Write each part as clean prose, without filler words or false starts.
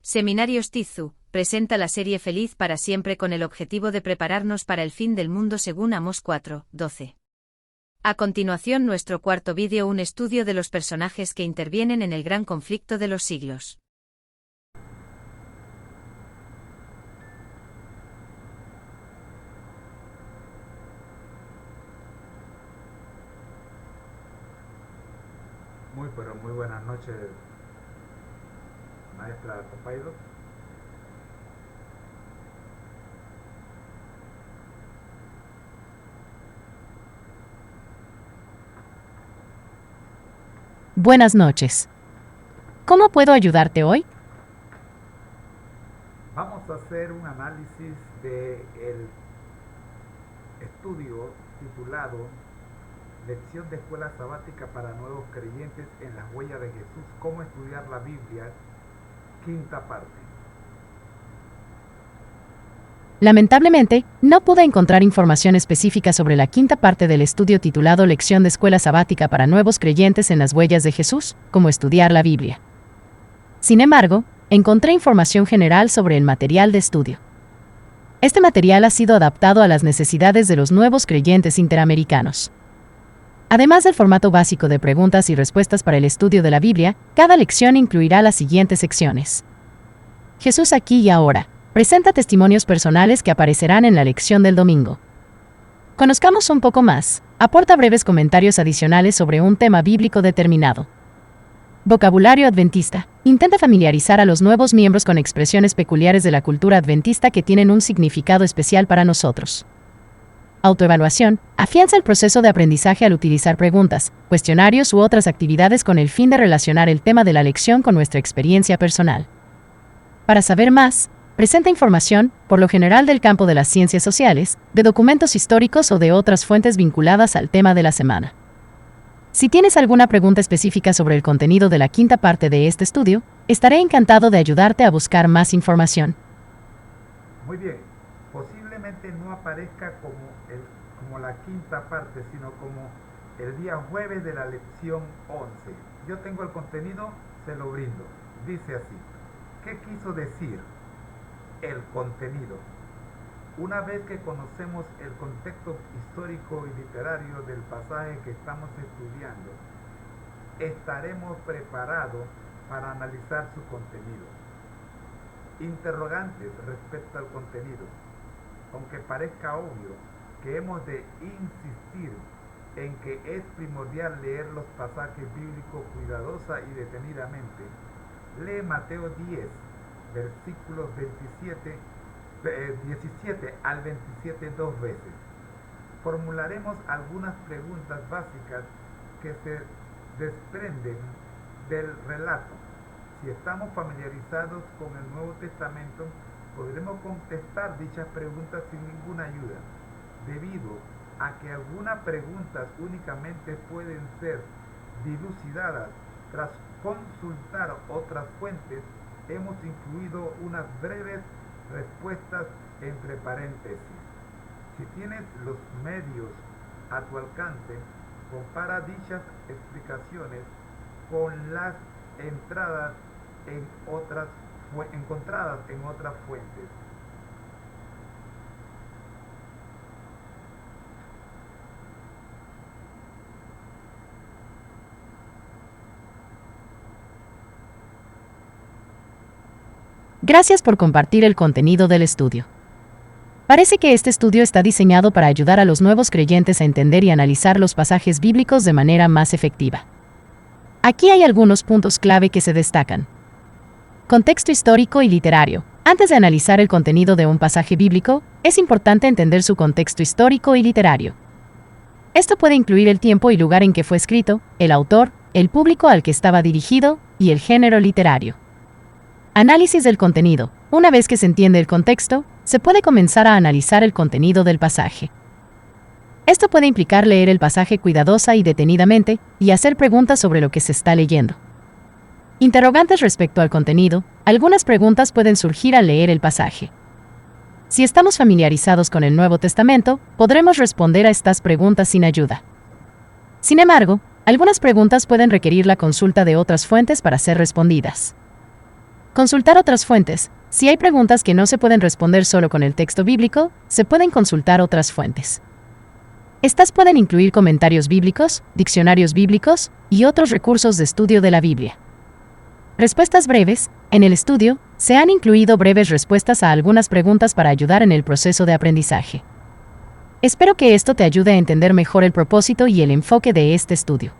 Seminarios Tizu presenta la serie Feliz para siempre con el objetivo de prepararnos para el fin del mundo según Amós 4:12. A continuación nuestro cuarto vídeo, un estudio de los personajes que intervienen en el gran conflicto de los siglos. Muy buenas noches, maestra Compaido. Buenas noches. ¿Cómo puedo ayudarte hoy? Vamos a hacer un análisis del estudio titulado Lección de Escuela Sabática para Nuevos Creyentes en las Huellas de Jesús, cómo estudiar la Biblia, quinta parte. Lamentablemente, no pude encontrar información específica sobre la quinta parte del estudio titulado Lección de Escuela Sabática para Nuevos Creyentes en las Huellas de Jesús, cómo estudiar la Biblia. Sin embargo, encontré información general sobre el material de estudio. Este material ha sido adaptado a las necesidades de los nuevos creyentes interamericanos. Además del formato básico de preguntas y respuestas para el estudio de la Biblia, cada lección incluirá las siguientes secciones. Jesús aquí y ahora. Presenta testimonios personales que aparecerán en la lección del domingo. Conozcamos un poco más. Aporta breves comentarios adicionales sobre un tema bíblico determinado. Vocabulario adventista. Intenta familiarizar a los nuevos miembros con expresiones peculiares de la cultura adventista que tienen un significado especial para nosotros. Autoevaluación. Afianza el proceso de aprendizaje al utilizar preguntas, cuestionarios u otras actividades con el fin de relacionar el tema de la lección con nuestra experiencia personal. Para saber más, presenta información, por lo general del campo de las ciencias sociales, de documentos históricos o de otras fuentes vinculadas al tema de la semana. Si tienes alguna pregunta específica sobre el contenido de la quinta parte de este estudio, estaré encantado de ayudarte a buscar más información. Muy bien, posiblemente no aparezca como la quinta parte, sino como el día jueves de la lección 11. Yo tengo el contenido, se lo brindo. Dice así: ¿qué quiso decir el contenido? Una vez que conocemos el contexto histórico y literario del pasaje que estamos estudiando, estaremos preparados para analizar su contenido. Interrogantes respecto al contenido. Aunque parezca obvio que hemos de insistir en que es primordial leer los pasajes bíblicos cuidadosa y detenidamente, lee Mateo 10, versículos 17 al 27 dos veces. Formularemos algunas preguntas básicas que se desprenden del relato. Si estamos familiarizados con el Nuevo Testamento, podremos contestar dichas preguntas sin ninguna ayuda, debido a que algunas preguntas únicamente pueden ser dilucidadas tras consultar otras fuentes. Hemos incluido unas breves respuestas entre paréntesis. Si tienes los medios a tu alcance, compara dichas explicaciones con las encontradas en otras fuentes. Gracias por compartir el contenido del estudio. Parece que este estudio está diseñado para ayudar a los nuevos creyentes a entender y analizar los pasajes bíblicos de manera más efectiva. Aquí hay algunos puntos clave que se destacan. Contexto histórico y literario. Antes de analizar el contenido de un pasaje bíblico, es importante entender su contexto histórico y literario. Esto puede incluir el tiempo y lugar en que fue escrito, el autor, el público al que estaba dirigido y el género literario. Análisis del contenido. Una vez que se entiende el contexto, se puede comenzar a analizar el contenido del pasaje. Esto puede implicar leer el pasaje cuidadosa y detenidamente y hacer preguntas sobre lo que se está leyendo. Interrogantes respecto al contenido. Algunas preguntas pueden surgir al leer el pasaje. Si estamos familiarizados con el Nuevo Testamento, podremos responder a estas preguntas sin ayuda. Sin embargo, algunas preguntas pueden requerir la consulta de otras fuentes para ser respondidas. Consultar otras fuentes. Si hay preguntas que no se pueden responder solo con el texto bíblico, se pueden consultar otras fuentes. Estas pueden incluir comentarios bíblicos, diccionarios bíblicos y otros recursos de estudio de la Biblia. Respuestas breves. En el estudio, se han incluido breves respuestas a algunas preguntas para ayudar en el proceso de aprendizaje. Espero que esto te ayude a entender mejor el propósito y el enfoque de este estudio.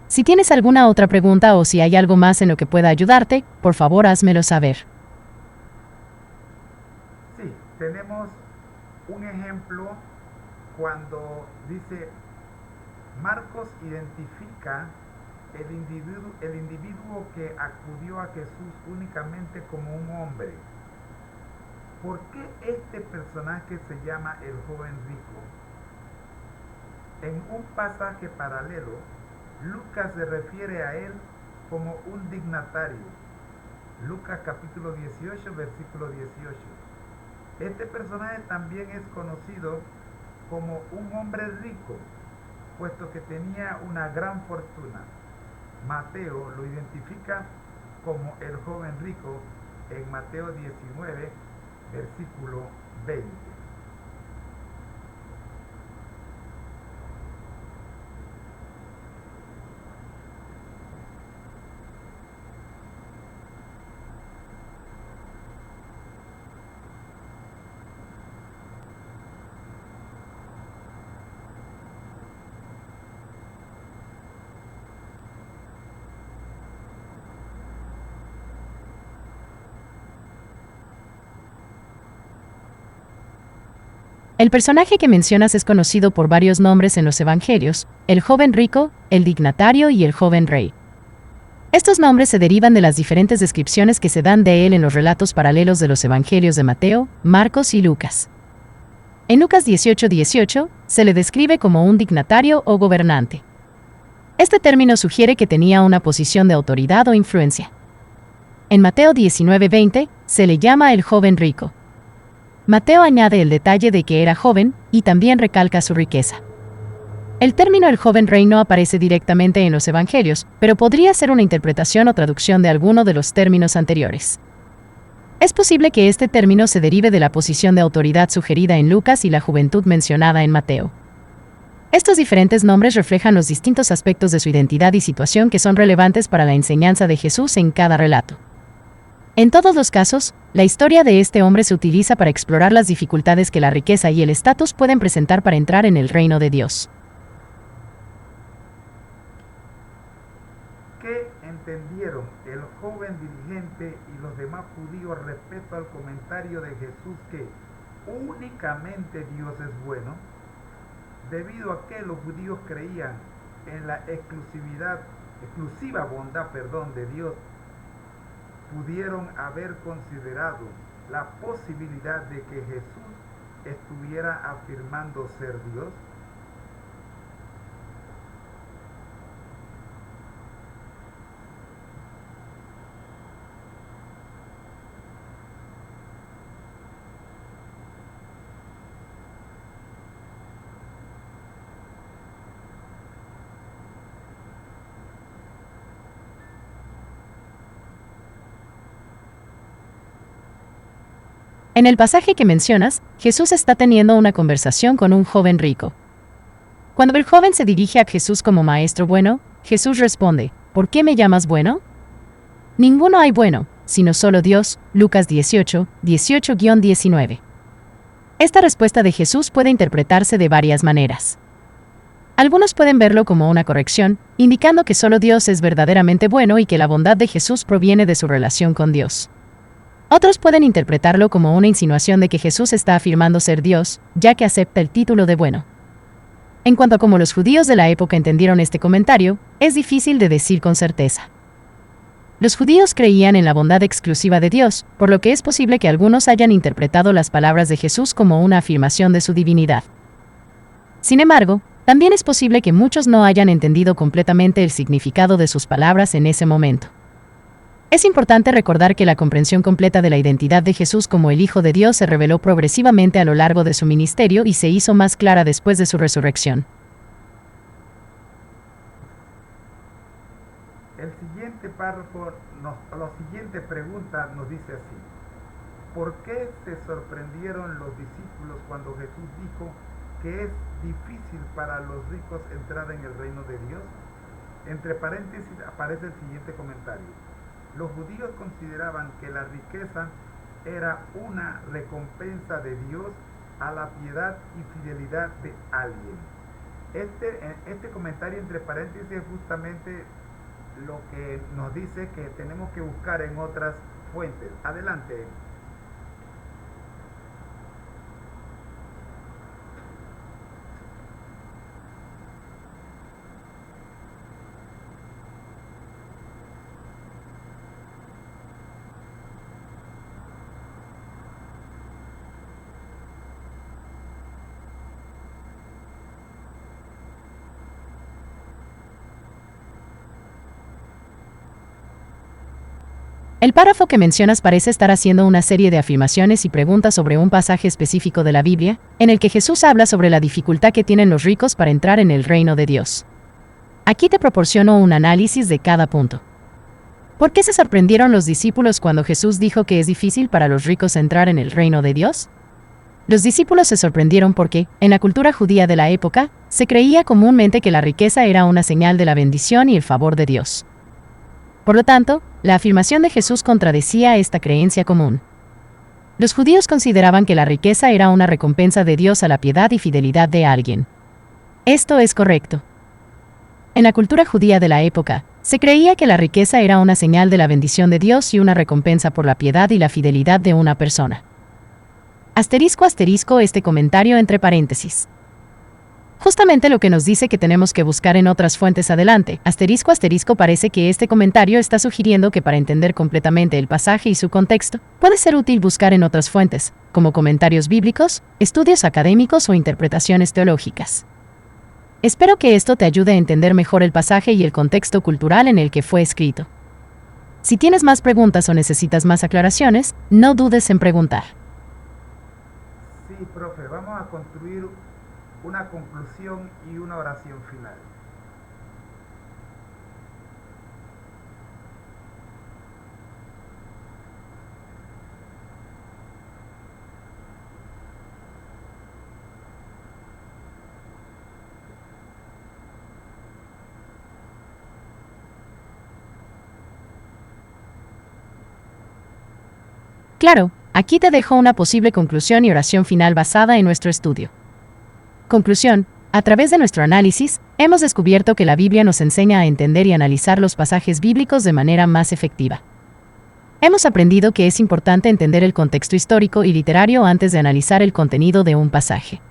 Si tienes alguna otra pregunta o si hay algo más en lo que pueda ayudarte, por favor házmelo saber. Sí, tenemos un ejemplo cuando dice, Marcos identifica el individuo que acudió a Jesús únicamente como un hombre. ¿Por qué este personaje se llama el joven rico? En un pasaje paralelo, Lucas se refiere a él como un dignatario. Lucas capítulo 18, versículo 18. Este personaje también es conocido como un hombre rico, puesto que tenía una gran fortuna. Mateo lo identifica como el joven rico en Mateo 19, versículo 20. El personaje que mencionas es conocido por varios nombres en los evangelios: el joven rico, el dignatario y el joven rey. Estos nombres se derivan de las diferentes descripciones que se dan de él en los relatos paralelos de los evangelios de Mateo, Marcos y Lucas. En Lucas 18:18 se le describe como un dignatario o gobernante. Este término sugiere que tenía una posición de autoridad o influencia. En Mateo 19:20 se le llama el joven rico. Mateo añade el detalle de que era joven y también recalca su riqueza. El término el joven rey no aparece directamente en los evangelios, pero podría ser una interpretación o traducción de alguno de los términos anteriores. Es posible que este término se derive de la posición de autoridad sugerida en Lucas y la juventud mencionada en Mateo. Estos diferentes nombres reflejan los distintos aspectos de su identidad y situación que son relevantes para la enseñanza de Jesús en cada relato. En todos los casos, la historia de este hombre se utiliza para explorar las dificultades que la riqueza y el estatus pueden presentar para entrar en el reino de Dios. ¿Qué entendieron el joven dirigente y los demás judíos respecto al comentario de Jesús que únicamente Dios es bueno? Debido a que los judíos creían en la exclusiva bondad de Dios, pudieron haber considerado la posibilidad de que Jesús estuviera afirmando ser Dios. En el pasaje que mencionas, Jesús está teniendo una conversación con un joven rico. Cuando el joven se dirige a Jesús como maestro bueno, Jesús responde: ¿por qué me llamas bueno? Ninguno hay bueno, sino solo Dios. Lucas 18, 18-19. Esta respuesta de Jesús puede interpretarse de varias maneras. Algunos pueden verlo como una corrección, indicando que solo Dios es verdaderamente bueno y que la bondad de Jesús proviene de su relación con Dios. Otros pueden interpretarlo como una insinuación de que Jesús está afirmando ser Dios, ya que acepta el título de bueno. En cuanto a cómo los judíos de la época entendieron este comentario, es difícil de decir con certeza. Los judíos creían en la bondad exclusiva de Dios, por lo que es posible que algunos hayan interpretado las palabras de Jesús como una afirmación de su divinidad. Sin embargo, también es posible que muchos no hayan entendido completamente el significado de sus palabras en ese momento. Es importante recordar que la comprensión completa de la identidad de Jesús como el Hijo de Dios se reveló progresivamente a lo largo de su ministerio y se hizo más clara después de su resurrección. Los siguientes siguiente pregunta nos dice así: ¿por qué se sorprendieron los discípulos cuando Jesús dijo que es difícil para los ricos entrar en el reino de Dios? Entre paréntesis aparece el siguiente comentario: los judíos consideraban que la riqueza era una recompensa de Dios a la piedad y fidelidad de alguien. Este comentario entre paréntesis es justamente lo que nos dice que tenemos que buscar en otras fuentes. Adelante. El párrafo que mencionas parece estar haciendo una serie de afirmaciones y preguntas sobre un pasaje específico de la Biblia, en el que Jesús habla sobre la dificultad que tienen los ricos para entrar en el reino de Dios. Aquí te proporciono un análisis de cada punto. ¿Por qué se sorprendieron los discípulos cuando Jesús dijo que es difícil para los ricos entrar en el reino de Dios? Los discípulos se sorprendieron porque, en la cultura judía de la época, se creía comúnmente que la riqueza era una señal de la bendición y el favor de Dios. Por lo tanto, la afirmación de Jesús contradecía esta creencia común. Los judíos consideraban que la riqueza era una recompensa de Dios a la piedad y fidelidad de alguien. Esto es correcto. En la cultura judía de la época, se creía que la riqueza era una señal de la bendición de Dios y una recompensa por la piedad y la fidelidad de una persona. Asterisco asterisco este comentario entre paréntesis. Justamente lo que nos dice que tenemos que buscar en otras fuentes adelante. Asterisco asterisco parece que este comentario está sugiriendo que para entender completamente el pasaje y su contexto, puede ser útil buscar en otras fuentes, como comentarios bíblicos, estudios académicos o interpretaciones teológicas. Espero que esto te ayude a entender mejor el pasaje y el contexto cultural en el que fue escrito. Si tienes más preguntas o necesitas más aclaraciones, no dudes en preguntar. Sí, profe, vamos a construir una conclusión y una oración final. Claro, aquí te dejo una posible conclusión y oración final basada en nuestro estudio. Conclusión: a través de nuestro análisis, hemos descubierto que la Biblia nos enseña a entender y analizar los pasajes bíblicos de manera más efectiva. Hemos aprendido que es importante entender el contexto histórico y literario antes de analizar el contenido de un pasaje.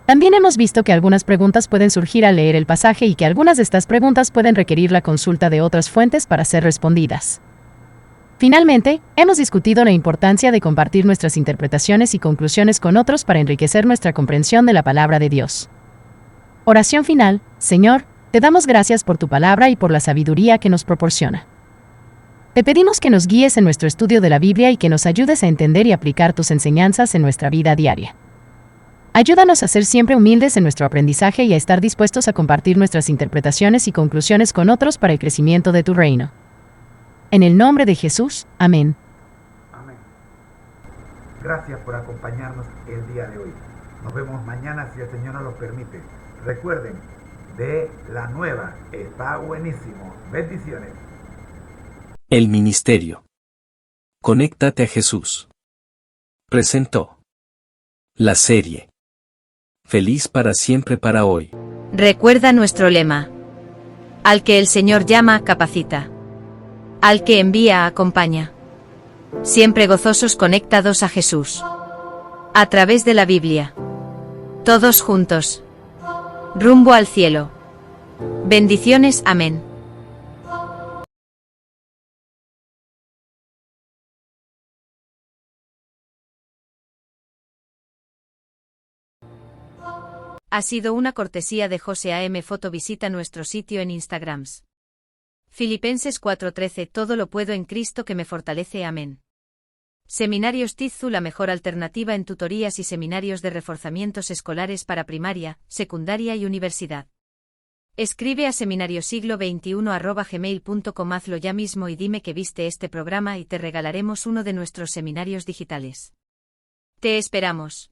También hemos visto que algunas preguntas pueden surgir al leer el pasaje y que algunas de estas preguntas pueden requerir la consulta de otras fuentes para ser respondidas. Finalmente, hemos discutido la importancia de compartir nuestras interpretaciones y conclusiones con otros para enriquecer nuestra comprensión de la palabra de Dios. Oración final: Señor, te damos gracias por tu palabra y por la sabiduría que nos proporciona. Te pedimos que nos guíes en nuestro estudio de la Biblia y que nos ayudes a entender y aplicar tus enseñanzas en nuestra vida diaria. Ayúdanos a ser siempre humildes en nuestro aprendizaje y a estar dispuestos a compartir nuestras interpretaciones y conclusiones con otros para el crecimiento de tu reino. En el nombre de Jesús, amén. Amén. Gracias por acompañarnos el día de hoy. Nos vemos mañana si el Señor nos lo permite. Recuerden, de la nueva, está buenísimo. Bendiciones. El Ministerio. Conéctate a Jesús. Presentó la serie Feliz para siempre para hoy. Recuerda nuestro lema: al que el Señor llama, capacita. Al que envía, acompaña. Siempre gozosos conectados a Jesús. A través de la Biblia. Todos juntos. Rumbo al cielo. Bendiciones, amén. Ha sido una cortesía de José A.M. Foto. Visita nuestro sitio en Instagrams. Filipenses 4:13. Todo lo puedo en Cristo que me fortalece. Amén. Seminarios Tizu, la mejor alternativa en tutorías y seminarios de reforzamientos escolares para primaria, secundaria y universidad. Escribe a seminariosiglo21@gmail.com. Hazlo ya mismo y dime que viste este programa y te regalaremos uno de nuestros seminarios digitales. Te esperamos.